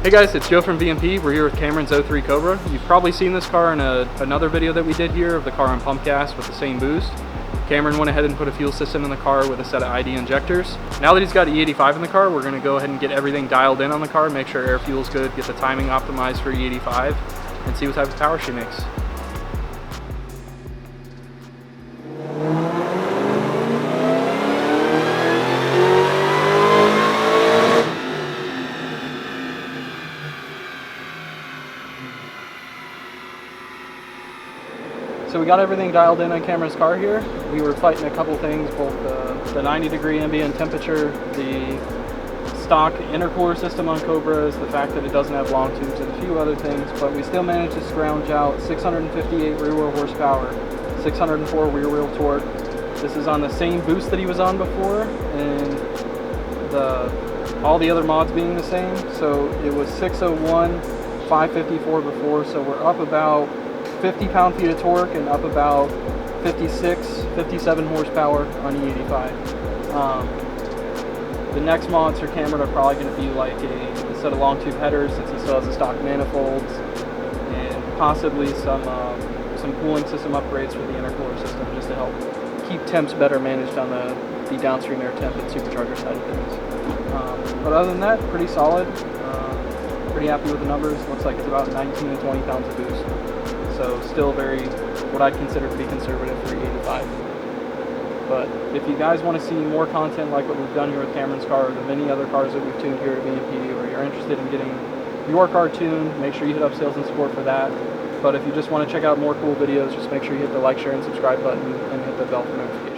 Hey guys, it's Joe from VMP. We're here with Cameron's 03 Cobra. You've probably seen this car in another video that we did here of the car on pump gas with the same boost. Cameron went ahead and put a fuel system in the car with a set of ID injectors. Now that he's got E85 in the car, we're going to go ahead and get everything dialed in on the car, make sure air fuel's good, get the timing optimized for E85, and see what type of power she makes. So we got everything dialed in on Cameron's car here. We were fighting a couple things, both the 90-degree ambient temperature, the stock intercooler system on Cobras, the fact that it doesn't have long tubes, and a few other things, but we still managed to scrounge out 658 rear wheel horsepower, 604 rear wheel torque. This is on the same boost that he was on before, and all the other mods being the same. So it was 601, 554 before, so we're up about 50 pound-feet of torque and up about 57 horsepower on E85. The next mods for Cameron are probably going to be like a set of long tube headers, since he still has the stock manifolds, and possibly some cooling system upgrades for the intercooler system, just to help keep temps better managed on the downstream air temp and supercharger side of things. But other than that, pretty solid. Pretty happy with the numbers. Looks like it's about 19 to 20 pounds of boost. So still very, what I'd consider to be conservative for E85. But if you guys want to see more content like what we've done here with Cameron's car, or the many other cars that we've tuned here at VMP, or you're interested in getting your car tuned, make sure you hit up Sales and Support for that. But if you just want to check out more cool videos, just make sure you hit the like, share, and subscribe button and hit the bell for notifications.